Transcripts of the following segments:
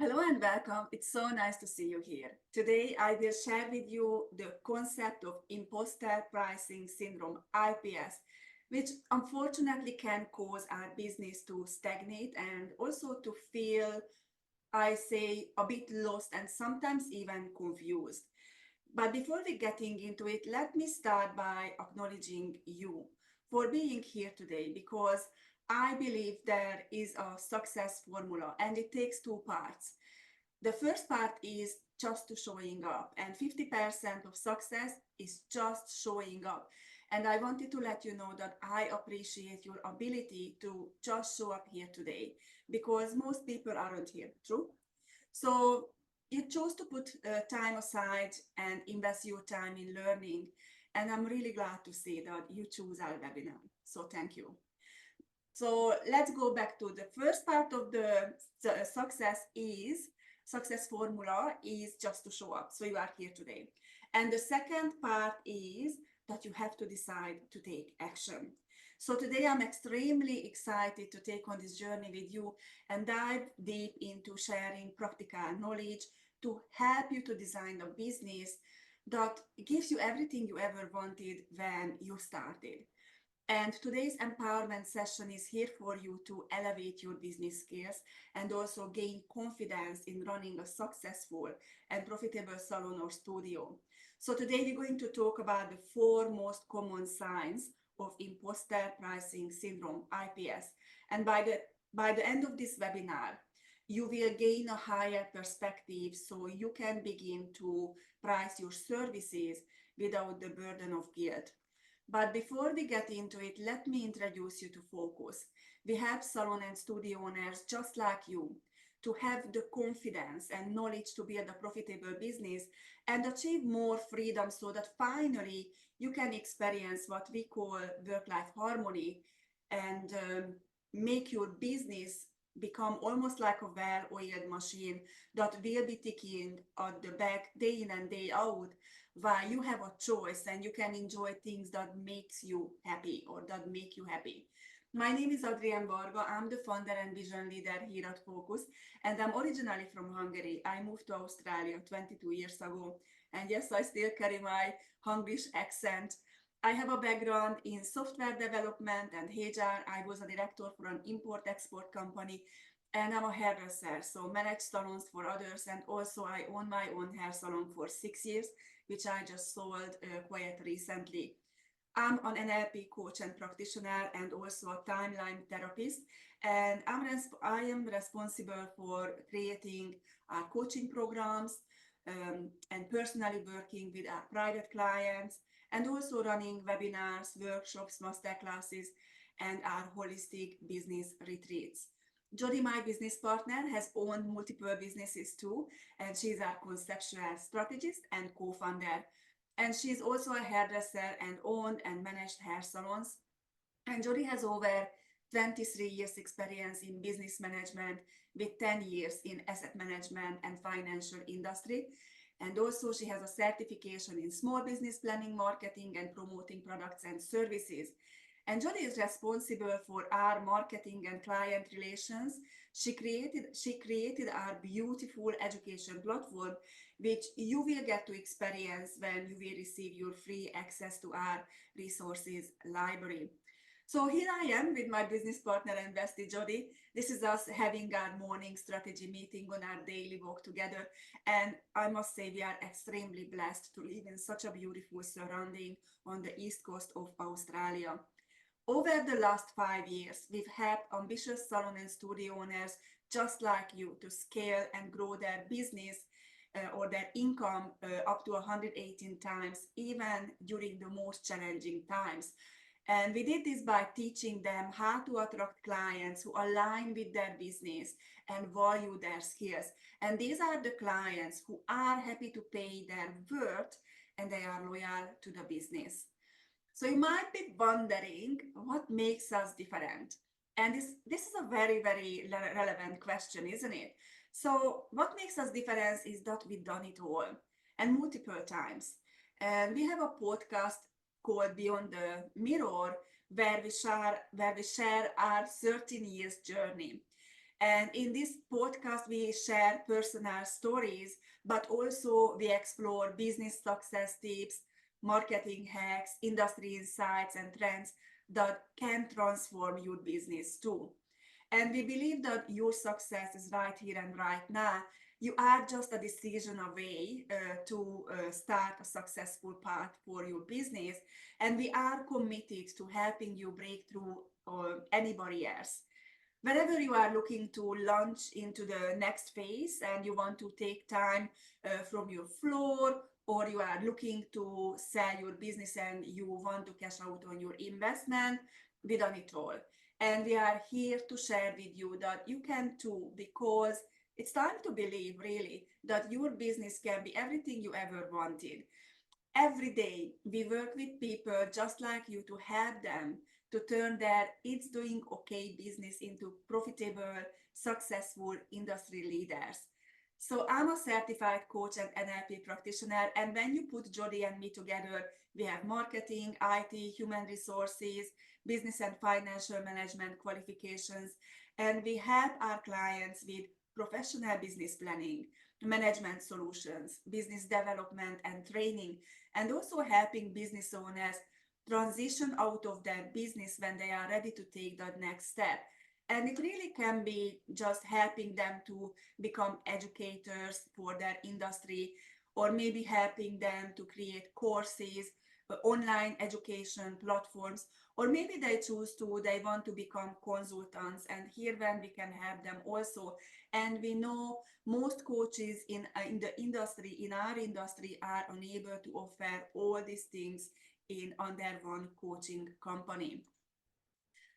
Hello and welcome. It's so nice to see you here. Today, I will share with you the concept of Imposter Pricing Syndrome, IPS, which unfortunately can cause our business to stagnate and also to feel, I say, a bit lost and sometimes even confused. But before we getting into it, let me start by acknowledging you for being here today because I believe there is a success formula and it takes two parts. The first part is just to showing up, and 50% of success is just showing up. And I wanted to let you know that I appreciate your ability to just show up here today because most people aren't here, true? So you chose to put time aside and invest your time in learning. And I'm really glad to see that you choose our webinar. So thank you. So let's go back to the first part of the success formula is just to show up. So you are here today. And the second part is that you have to decide to take action. So today I'm extremely excited to take on this journey with you and dive deep into sharing practical knowledge to help you to design a business that gives you everything you ever wanted when you started. And today's empowerment session is here for you to elevate your business skills and also gain confidence in running a successful and profitable salon or studio. So today we're going to talk about the four most common signs of imposter pricing syndrome, IPS. And by the end of this webinar, you will gain a higher perspective so you can begin to price your services without the burden of guilt. But before we get into it, let me introduce you to Focus. We help salon and studio owners just like you to have the confidence and knowledge to build a profitable business and achieve more freedom so that finally you can experience what we call work-life harmony and make your business become almost like a well-oiled machine that will be ticking at the back day in and day out while you have a choice and you can enjoy things that makes you happy or that make you happy. My name is Adrienne Varga. I'm the founder and vision leader here at Focus, and I'm originally from Hungary. I moved to Australia 22 years ago, and yes, I still carry my Hungarish accent. I have a background in software development and HR. I was a director for an import-export company, and I'm a hairdresser, so manage salons for others, and also I own my own hair salon for 6 years, which I just sold quite recently. I'm an NLP coach and practitioner and also a timeline therapist. And I am responsible for creating our coaching programs and personally working with our private clients and also running webinars, workshops, masterclasses, and our holistic business retreats. Jody, my business partner, has owned multiple businesses too, and she's our conceptual strategist and co-founder. And she's also a hairdresser and owned and managed hair salons. And Jody has over 23 years experience in business management with 10 years in asset management and financial industry. And also she has a certification in small business planning, marketing, and promoting products and services. And Jody is responsible for our marketing and client relations. She created our beautiful education platform, which you will get to experience when you will receive your free access to our resources library. So here I am with my business partner and bestie Jody. This is us having our morning strategy meeting on our daily walk together. And I must say we are extremely blessed to live in such a beautiful surrounding on the east coast of Australia. Over the last 5 years, we've helped ambitious salon and studio owners just like you to scale and grow their business or their income up to 118 times, even during the most challenging times. And we did this by teaching them how to attract clients who align with their business and value their skills. And these are the clients who are happy to pay their worth and they are loyal to the business. So you might be wondering what makes us different. And this is a very, very relevant question, isn't it? So what makes us different is that we've done it all and multiple times. And we have a podcast called Beyond the Mirror where we share our 13 years journey. And in this podcast, we share personal stories, but also we explore business success tips, marketing hacks, industry insights, and trends that can transform your business too. And we believe that your success is right here and right now. You are just a decision away to start a successful path for your business. And we are committed to helping you break through any barriers. Whenever you are looking to launch into the next phase and you want to take time from your floor, or you are looking to sell your business and you want to cash out on your investment, we done it all. And we are here to share with you that you can too, because it's time to believe really that your business can be everything you ever wanted. Every day, we work with people just like you to help them to turn their it's doing okay business into profitable, successful industry leaders. So I'm a certified coach and NLP practitioner, and when you put Jody and me together, we have marketing, IT, human resources, business and financial management qualifications, and we help our clients with professional business planning, management solutions, business development and training, and also helping business owners transition out of their business when they are ready to take that next step. And it really can be just helping them to become educators for their industry, or maybe helping them to create courses, online education platforms, or maybe they want to become consultants. And here when we can help them also. And we know most coaches in the industry, in our industry, are unable to offer all these things in under one coaching company.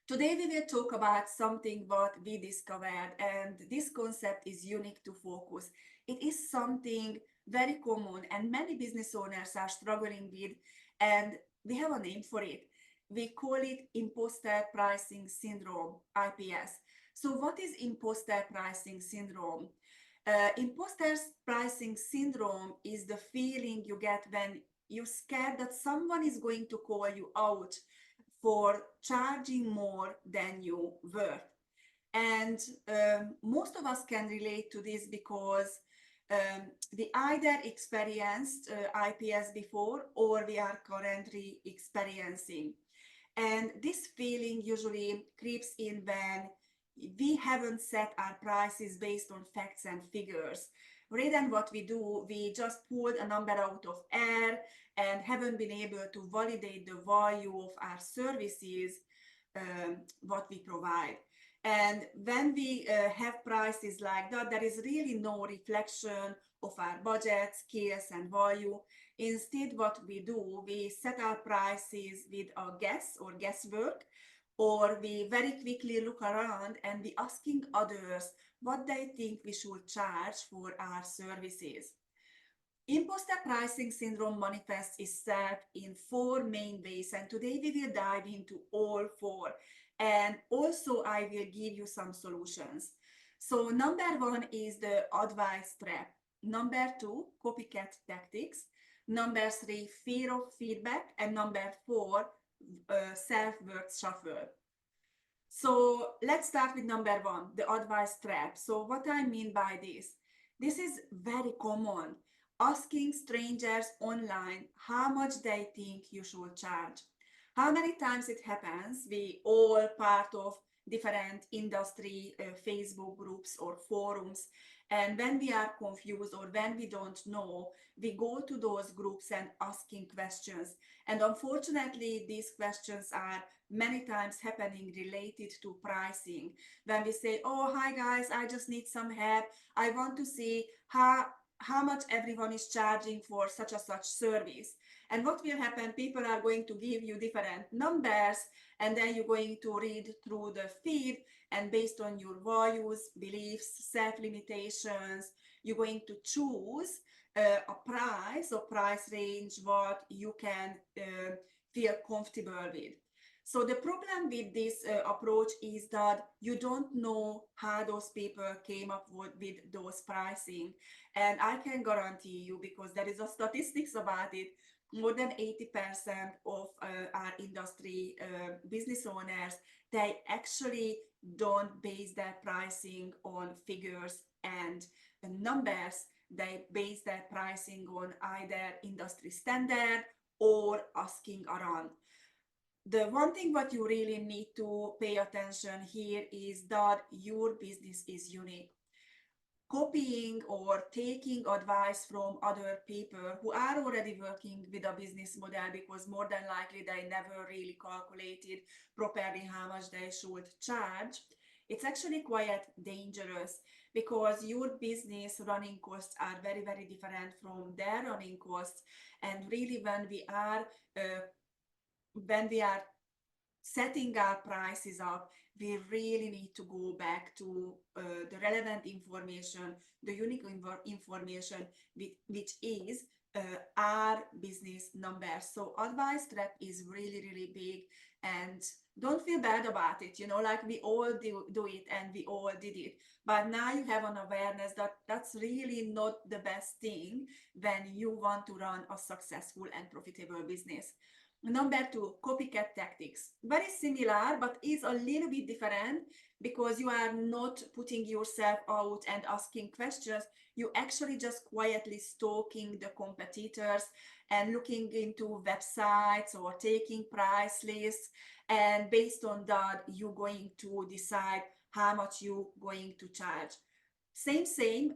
Today we will talk about something what we discovered, and this concept is unique to Focus. It is something very common and many business owners are struggling with, and we have a name for it. We call it Imposter Pricing Syndrome, IPS. So what is Imposter Pricing Syndrome? Imposter Pricing Syndrome is the feeling you get when you're scared that someone is going to call you out for charging more than you worth. And most of us can relate to this because we either experienced IPS before or we are currently experiencing. And this feeling usually creeps in when we haven't set our prices based on facts and figures. Rather than what we do, we just pulled a number out of air and haven't been able to validate the value of our services, what we provide. And when we have prices like that, there is really no reflection of our budget, skills, and value. Instead, what we do, we set our prices with a guess or guesswork, or we very quickly look around and we asking others what they think we should charge for our services. Imposter pricing syndrome manifests itself in four main ways, and today we will dive into all four. And also, I will give you some solutions. So, number one is the advice trap. Number two, copycat tactics. Number three, fear of feedback. And number four, self-worth shuffle. So let's start with number one, the advice trap. So what I mean by this is very common. Asking strangers online how much they think you should charge. How many times it happens, we all part of different industry Facebook groups or forums, and when we are confused or when we don't know, we go to those groups and asking questions. And unfortunately, these questions are many times happening related to pricing. When we say, oh, hi guys, I just need some help. I want to see how much everyone is charging for such a such service. And what will happen, people are going to give you different numbers, and then you're going to read through the feed, and based on your values, beliefs, self-limitations, you're going to choose a price or price range what you can feel comfortable with. So the problem with this approach is that you don't know how those people came up with those pricing. And I can guarantee you, because there is a statistics about it, more than 80% of our industry business owners, they actually don't base their pricing on figures and numbers. They base their pricing on either industry standard or asking around. The one thing what you really need to pay attention here is that your business is unique. Copying or taking advice from other people who are already working with a business model, because more than likely they never really calculated properly how much they should charge, it's actually quite dangerous, because your business running costs are very, very different from their running costs. And really, when we are setting our prices up, we really need to go back to the relevant information, the unique information, which is our business numbers. So advice trap is really, really big, and don't feel bad about it. Like we all do it, and we all did it. But now you have an awareness that that's really not the best thing when you want to run a successful and profitable business. Number two, copycat tactics. Very similar, but is a little bit different, because you are not putting yourself out and asking questions. You actually just quietly stalking the competitors and looking into websites or taking price lists. And based on that, you're going to decide how much you're going to charge. Same.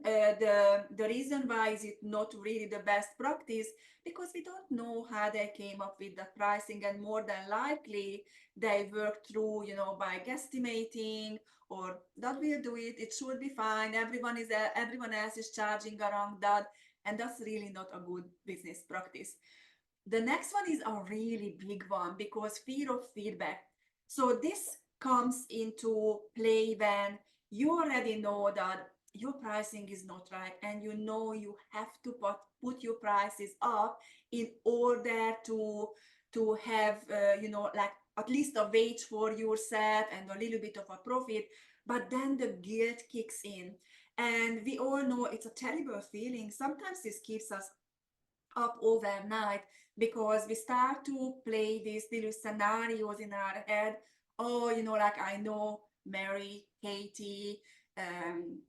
The reason why is it not really the best practice, because we don't know how they came up with the pricing, and more than likely they work through, by guesstimating, or that will do it. It should be fine. Everyone else is charging around that, and that's really not a good business practice. The next one is a really big one, because fear of feedback. So this comes into play when you already know that your pricing is not right, and you have to put your prices up in order to have like at least a wage for yourself and a little bit of a profit. But then the guilt kicks in, and we all know it's a terrible feeling. Sometimes this keeps us up overnight, because we start to play these little scenarios in our head. Oh, like I know Mary, Katie, um,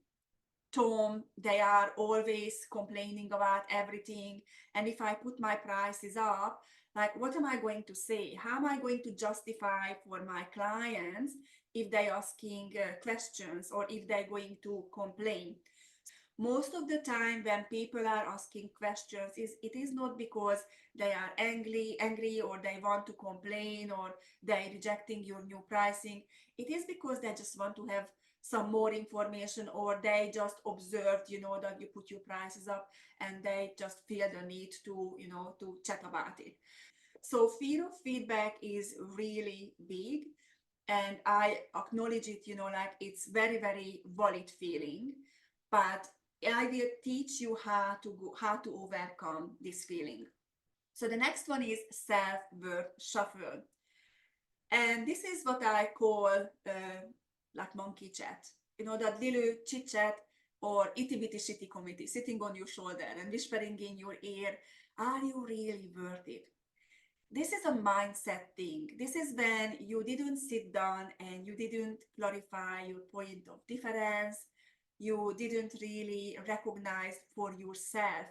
Tom, they are always complaining about everything. And if I put my prices up, like, what am I going to say? How am I going to justify for my clients if they're asking questions, or if they're going to complain? Most of the time when people are asking questions, it is not because they are angry, or they want to complain, or they're rejecting your new pricing. It is because they just want to have some more information, or they just observed, that you put your prices up, and they just feel the need to, to chat about it. So fear of feedback is really big, and I acknowledge it, like it's very, very valid feeling. But I will teach you how to overcome this feeling. So the next one is self-worth shuffle. And this is what I call like monkey chat. That little chit chat, or itty bitty shitty committee sitting on your shoulder and whispering in your ear, are you really worth it? This is a mindset thing. This is when you didn't sit down and you didn't clarify your point of difference. You didn't really recognize for yourself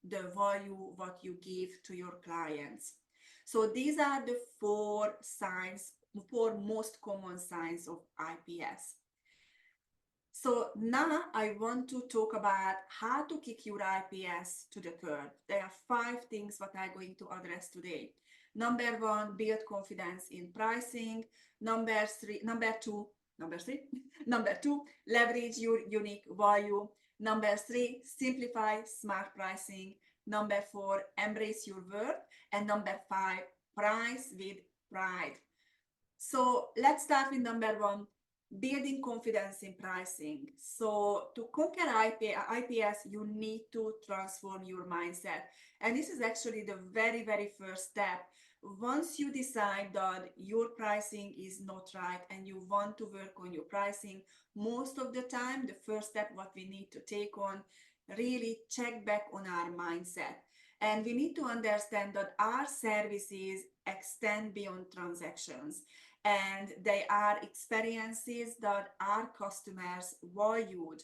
the value what you give to your clients. So these are the four most common signs of IPS. So now I want to talk about how to kick your IPS to the curb. There are 5 things what I'm going to address today. Number one, build confidence in pricing. Number two, leverage your unique value. Number three, simplify smart pricing. Number four, embrace your worth. And number five, price with pride. So let's start with number one, building confidence in pricing. So to conquer IPS, you need to transform your mindset. And this is actually the very, very first step. Once you decide that your pricing is not right and you want to work on your pricing, most of the time, the first step what we need to take on, really check back on our mindset. And we need to understand that our services extend beyond transactions. and they are experiences that our customers valued.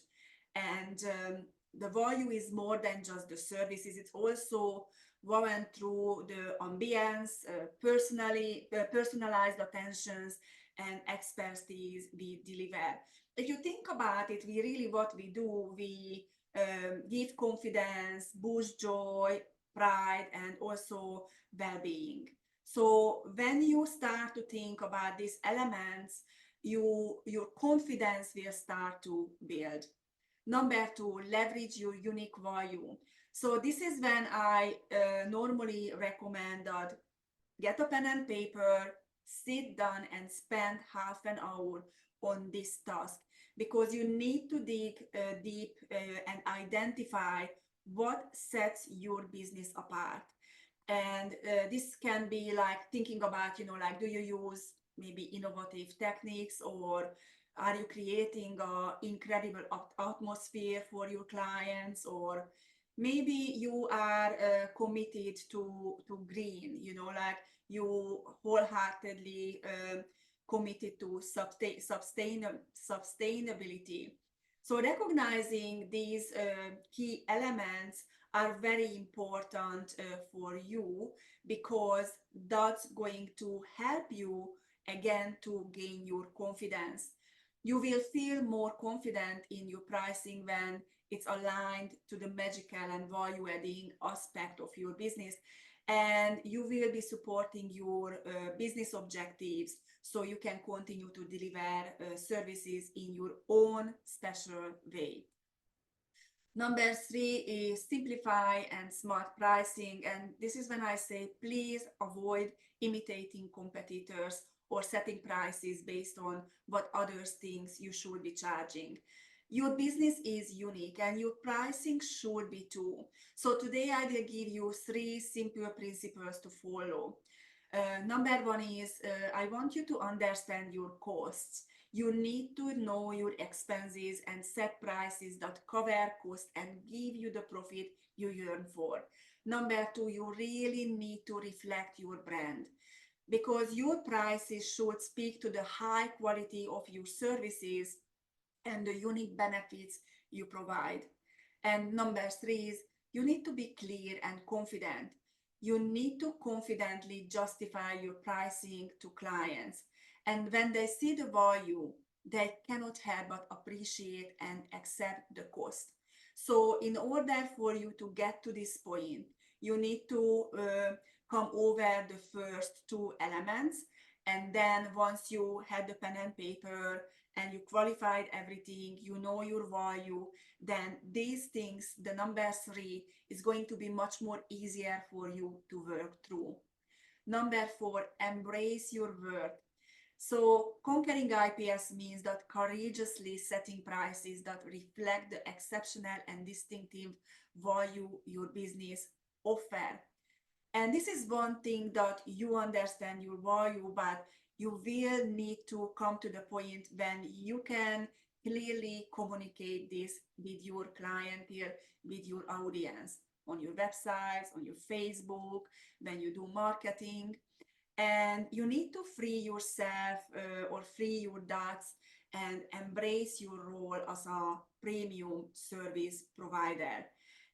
And the value is more than just the services. It's also woven through the ambience, personalized attentions and expertise we deliver. If you think about it, we really, what we do, we give confidence, boost joy, pride, and also well-being. So when you start to think about these elements, your confidence will start to build. Number two, leverage your unique value. So this is when I normally recommend that get a pen and paper, sit down and spend half an hour on this task, because you need to dig deep and identify what sets your business apart. And this can be like thinking about, like, do you use maybe innovative techniques, or are you creating an incredible atmosphere for your clients, or maybe you are committed to green, like you wholeheartedly committed to sustainability. So recognizing these key elements are very important for you, because that's going to help you again to gain your confidence. You will feel more confident in your pricing when it's aligned to the magical and value adding aspect of your business, and you will be supporting your business objectives, so you can continue to deliver services in your own special way. Number three is simplify and smart pricing. And this is when I say, please avoid imitating competitors or setting prices based on what others think you should be charging. Your business is unique and your pricing should be too. So today I will give you three simple principles to follow. Number one is I want you to understand your costs. You need to know your expenses and set prices that cover costs and give you the profit you yearn for. Number two, you really need to reflect your brand, because your prices should speak to the high quality of your services and the unique benefits you provide. And number three is you need to be clear and confident. You need to confidently justify your pricing to clients. And when they see the value, they cannot help but appreciate and accept the cost. So, in order for you to get to this point, you need to come over the first two elements. And then, once you had the pen and paper and you qualified everything, you know your value, then these things, the number three, is going to be much more easier for you to work through. Number four, embrace your worth. So conquering IPS means that courageously setting prices that reflect the exceptional and distinctive value your business offer. And this is one thing that you understand your value, but you will need to come to the point when you can clearly communicate this with your clientele, with your audience, on your websites, on your Facebook, when you do marketing. And you need to free yourself or free your doubts and embrace your role as a premium service provider.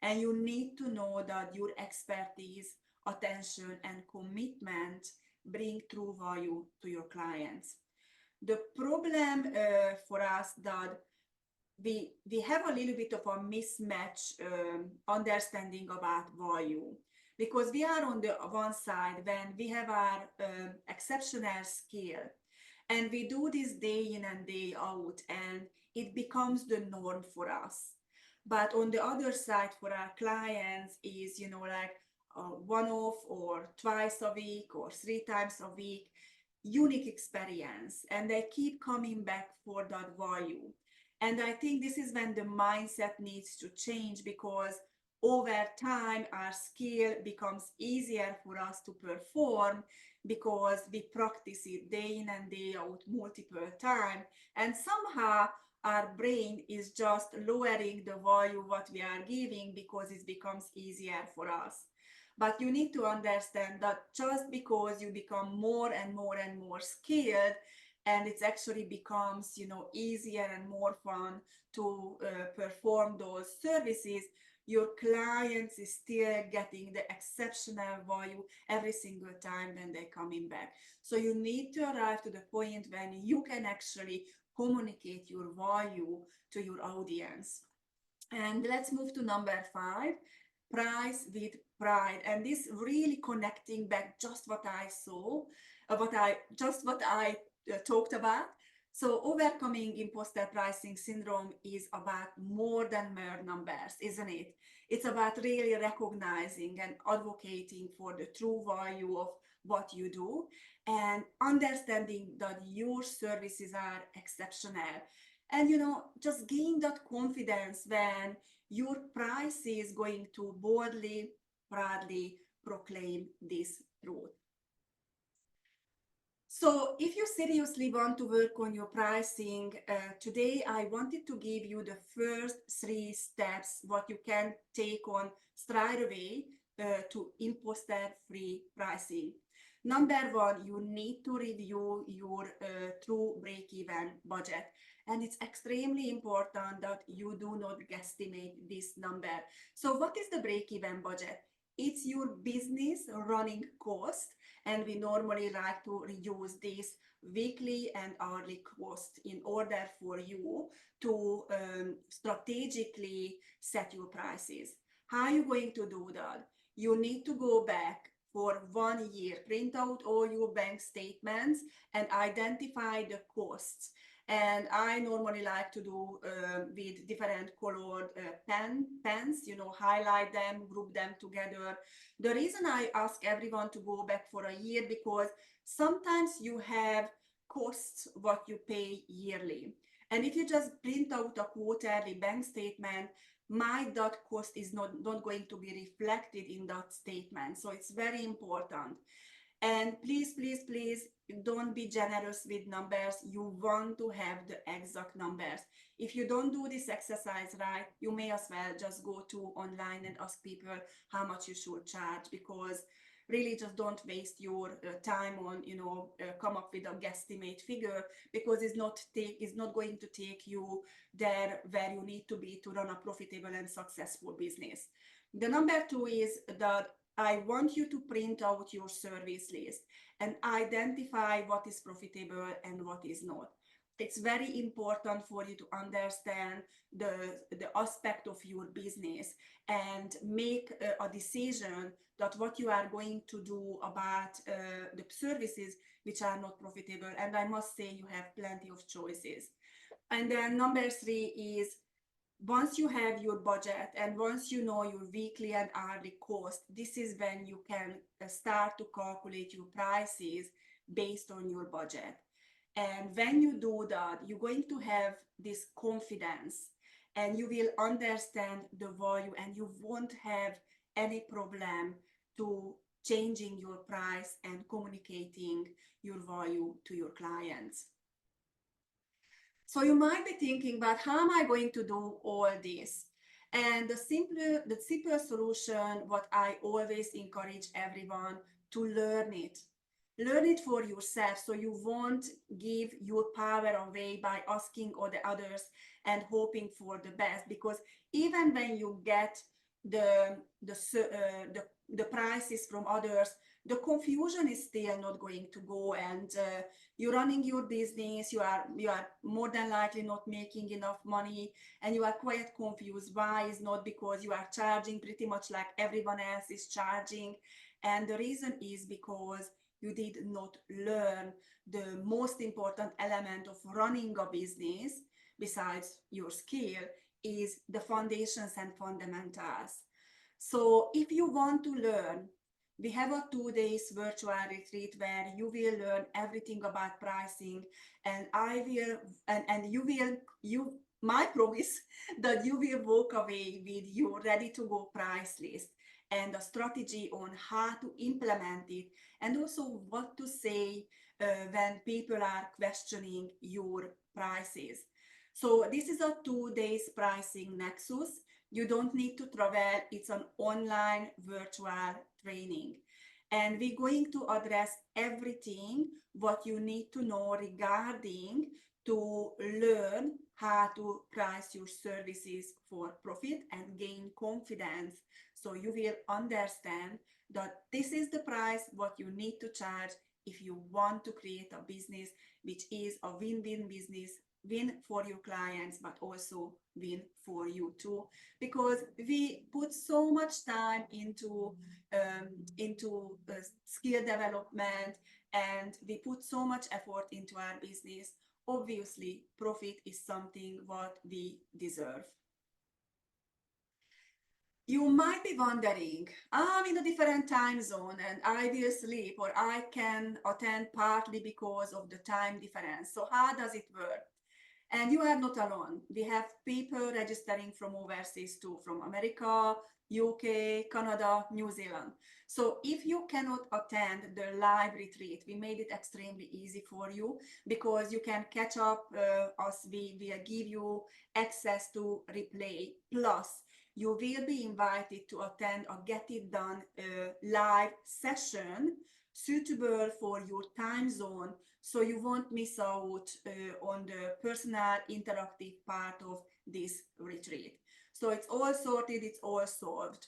And you need to know that your expertise, attention, and commitment bring true value to your clients. The problem for us that we have a little bit of a mismatch understanding about value, because we are on the one side when we have our exceptional skill and we do this day in and day out and it becomes the norm for us. But on the other side for our clients is, like one off or twice a week or three times a week unique experience, and they keep coming back for that value. And I think this is when the mindset needs to change, because over time our skill becomes easier for us to perform because we practice it day in and day out multiple times, and somehow our brain is just lowering the value what we are giving because it becomes easier for us. But you need to understand that just because you become more and more and more skilled, and it actually becomes, easier and more fun to perform those services, your clients is still getting the exceptional value every single time when they're coming back. So you need to arrive to the point when you can actually communicate your value to your audience. And let's move to number 5, price with pride. And this really connecting back just what I saw, what I talked about. So overcoming imposter pricing syndrome is about more than mere numbers, isn't it? It's about really recognizing and advocating for the true value of what you do and understanding that your services are exceptional. And just gain that confidence when your price is going to boldly, proudly proclaim this truth. So if you seriously want to work on your pricing, today I wanted to give you the first 3 steps what you can take on straight away to imposter-free pricing. Number 1, you need to review your true break-even budget. And it's extremely important that you do not guesstimate this number. So what is the break-even budget? It's your business running cost, and we normally like to reduce this weekly and hourly cost in order for you to strategically set your prices. How are you going to do that? You need to go back for 1 year, print out all your bank statements and identify the costs. And I normally like to do with different colored pens, highlight them, group them together. The reason I ask everyone to go back for a year, because sometimes you have costs what you pay yearly. And if you just print out a quarterly bank statement, that cost is not going to be reflected in that statement. So it's very important. And please, please, please don't be generous with numbers. You want to have the exact numbers. If you don't do this exercise right, you may as well just go to online and ask people how much you should charge, because really just don't waste your time on, come up with a guesstimate figure, because it's not going to take you there where you need to be to run a profitable and successful business. The number 2 is that I want you to print out your service list and identify what is profitable and what is not. It's very important for you to understand the aspect of your business and make a decision that what you are going to do about the services which are not profitable. And I must say you have plenty of choices. And then number 3 is, once you have your budget and once you know your weekly and hourly cost, this is when you can start to calculate your prices based on your budget. And when you do that, you're going to have this confidence and you will understand the value, and you won't have any problem to changing your price and communicating your value to your clients. So you might be thinking, but how am I going to do all this? And the simple solution, what I always encourage everyone to learn it. Learn it for yourself, so you won't give your power away by asking all the others and hoping for the best. Because even when you get the prices from others, the confusion is still not going to go, and you're running your business, you are more than likely not making enough money, and you are quite confused why. Is not because you are charging pretty much like everyone else is charging, and the reason is because you did not learn the most important element of running a business besides your skill, is the foundations and fundamentals. So if you want to learn, we have a 2 days virtual retreat where you will learn everything about pricing, and my promise that you will walk away with your ready to go price list and a strategy on how to implement it, and also what to say when people are questioning your prices. So this is a 2 days pricing nexus You don't need to travel. It's an online virtual training. And we're going to address everything what you need to know regarding to learn how to price your services for profit and gain confidence. So you will understand that this is the price what you need to charge if you want to create a business which is a win-win business, win for your clients but also win for you too, because we put so much time into skill development, and we put so much effort into our business. Obviously profit is something what we deserve. You might be wondering, I'm in a different time zone and I will sleep, or I can attend partly because of the time difference. So how does it work? And you are not alone. We have people registering from overseas too, from America, UK, Canada, New Zealand. So if you cannot attend the live retreat, we made it extremely easy for you, because you can catch up us. We will give you access to replay. Plus, you will be invited to attend a Get It Done live session suitable for your time zone, so you won't miss out on the personal interactive part of this retreat. So it's all sorted, it's all solved.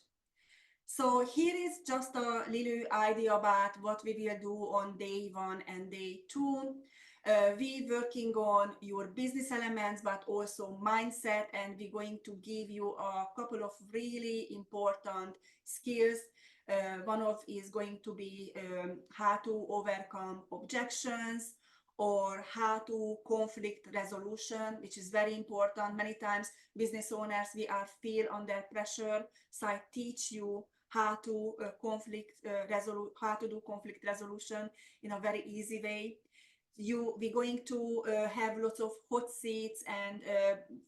So here is just a little idea about what we will do on day 1 and day 2. We working on your business elements, but also mindset, and we're going to give you a couple of really important skills. One of is going to be how to overcome objections, or how to conflict resolution, which is very important. Many times business owners, we are feel under pressure, so I teach you how to how to do conflict resolution in a very easy way. We're going to have lots of hot seats and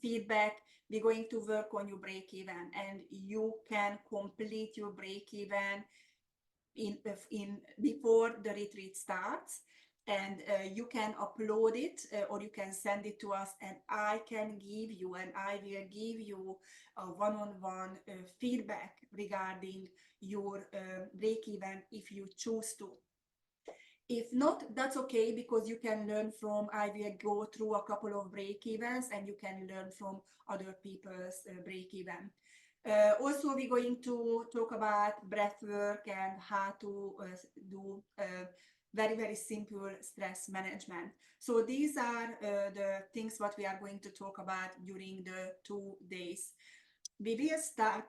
feedback. We're going to work on your break even, and you can complete your break even in before the retreat starts, and you can upload it or you can send it to us, and I will give you a one-on-one feedback regarding your break even if you choose to. If not, that's okay, because you can learn from, I will go through a couple of break evens and you can learn from other people's break even. Also, we're going to talk about breath work and how to do very, very simple stress management. So these are the things what we are going to talk about during the 2 days. We will start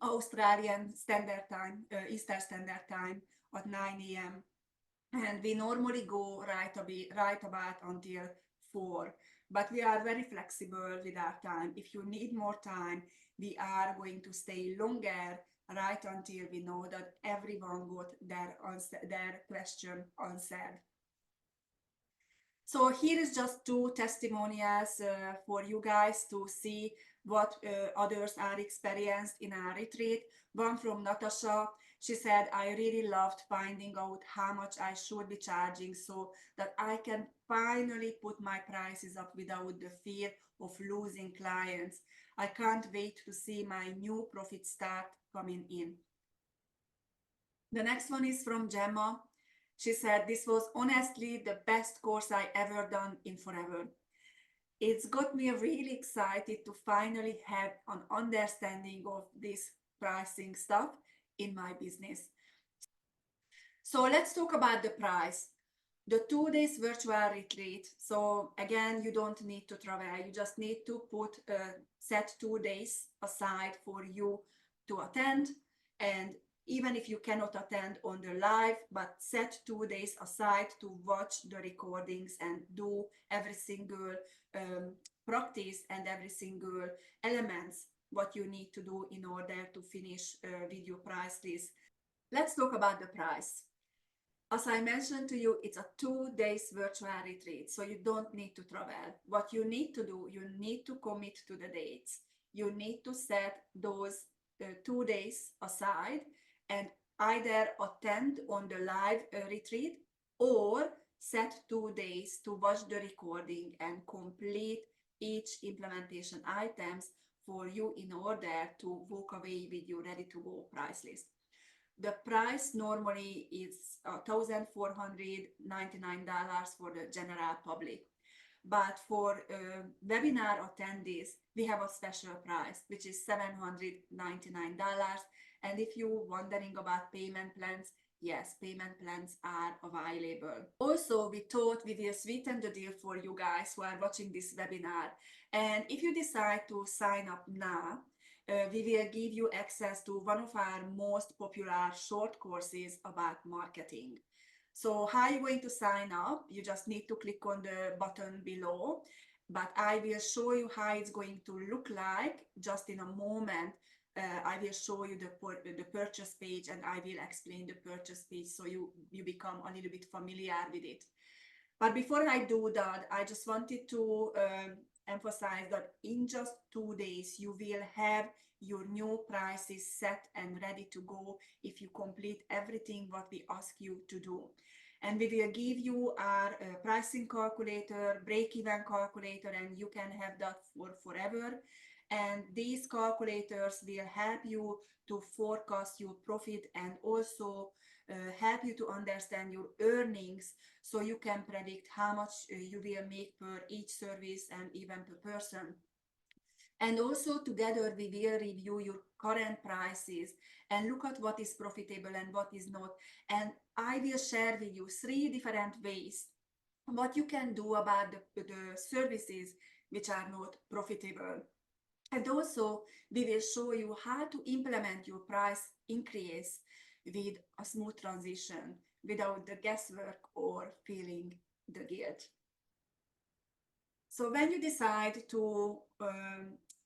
Australian Standard Time, Eastern Standard Time at 9 a.m. And we normally go right about until 4, but we are very flexible with our time. If you need more time, we are going to stay longer, right until we know that everyone got their question answered. So here is just 2 testimonials for you guys to see what others are experienced in our retreat. One from Natasha. She said, I really loved finding out how much I should be charging so that I can finally put my prices up without the fear of losing clients. I can't wait to see my new profit start coming in. The next one is from Gemma. She said, this was honestly the best course I ever done in forever. It's got me really excited to finally have an understanding of this pricing stuff in my business. So let's talk about the price. The 2 days virtual retreat. So again, you don't need to travel. You just need to set 2 days aside for you to attend. And even if you cannot attend on the live, but set 2 days aside to watch the recordings and do every single practice and every single elements what you need to do in order to finish with your price list. Let's talk about the price. As I mentioned to you, it's a 2 days virtual retreat, so you don't need to travel. What you need to do, you need to commit to the dates. You need to set those 2 days aside and either attend on the live retreat or set 2 days to watch the recording and complete each implementation items for you in order to walk away with your ready to go price list. The price normally is $1,499 for the general public. But for webinar attendees, we have a special price, which is $799. And if you're wondering about payment plans, yes, payment plans are available. Also, we thought we will sweeten the deal for you guys who are watching this webinar. And if you decide to sign up now, we will give you access to one of our most popular short courses about marketing. So how are you going to sign up? You just need to click on the button below, but I will show you how it's going to look like just in a moment. I will show you the purchase page, and I will explain the purchase page so you become a little bit familiar with it. But before I do that, I just wanted to emphasize that in just 2 days, you will have your new prices set and ready to go if you complete everything what we ask you to do. And we will give you our pricing calculator, break-even calculator, and you can have that for forever. And these calculators will help you to forecast your profit and also help you to understand your earnings so you can predict how much you will make per each service and even per person. And also together we will review your current prices and look at what is profitable and what is not. And I will share with you 3 different ways what you can do about the services which are not profitable. And also we will show you how to implement your price increase with a smooth transition without the guesswork or feeling the guilt. So when you decide to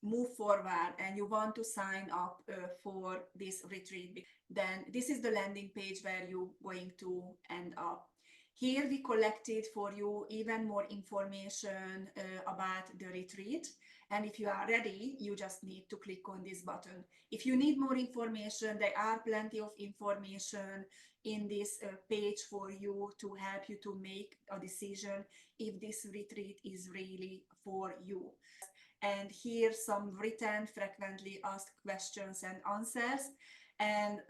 move forward and you want to sign up for this retreat, then this is the landing page where you're going to end up. Here we collected for you even more information about the retreat. And if you are ready, you just need to click on this button. If you need more information, there are plenty of information in this page for you to help you to make a decision if this retreat is really for you. And here some written frequently asked questions and answers, and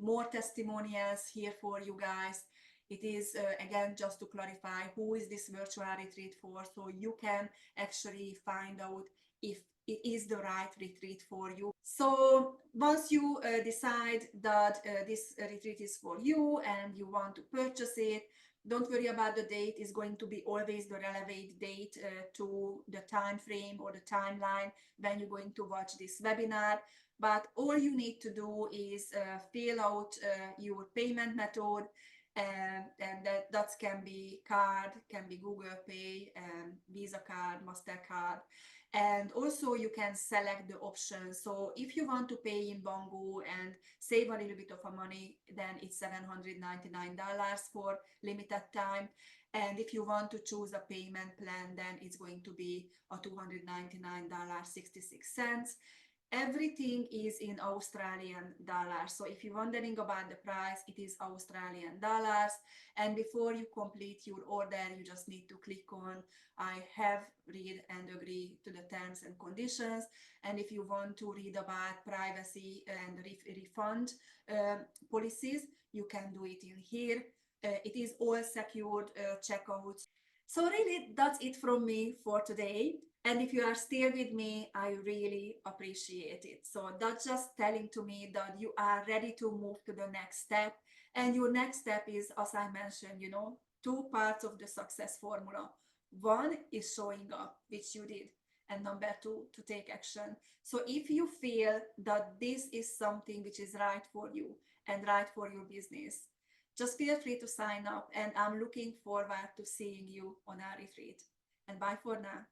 more testimonials here for you guys. It is again just to clarify who is this virtual retreat for, so you can actually find out if it is the right retreat for you. So once you decide that this retreat is for you and you want to purchase it, don't worry about the date. It's going to be always the relevant date to the time frame or the timeline when you're going to watch this webinar. But all you need to do is fill out your payment method, and that can be card, can be Google Pay, Visa card, MasterCard. And also you can select the option. So if you want to pay in Bangu and save a little bit of money, then it's $799 for limited time. And if you want to choose a payment plan, then it's going to be a $299.66. Everything is in Australian dollars. So if you're wondering about the price, it is Australian dollars. And before you complete your order, you just need to click on I have read and agree to the terms and conditions. And if you want to read about privacy and refund policies, you can do it in here. It is all secured checkouts. So really, that's it from me for today. And if you are still with me, I really appreciate it. So that's just telling to me that you are ready to move to the next step. And your next step is, as I mentioned, 2 parts of the success formula. 1 is showing up, which you did. And number 2, to take action. So if you feel that this is something which is right for you and right for your business, just feel free to sign up. And I'm looking forward to seeing you on our retreat. And bye for now.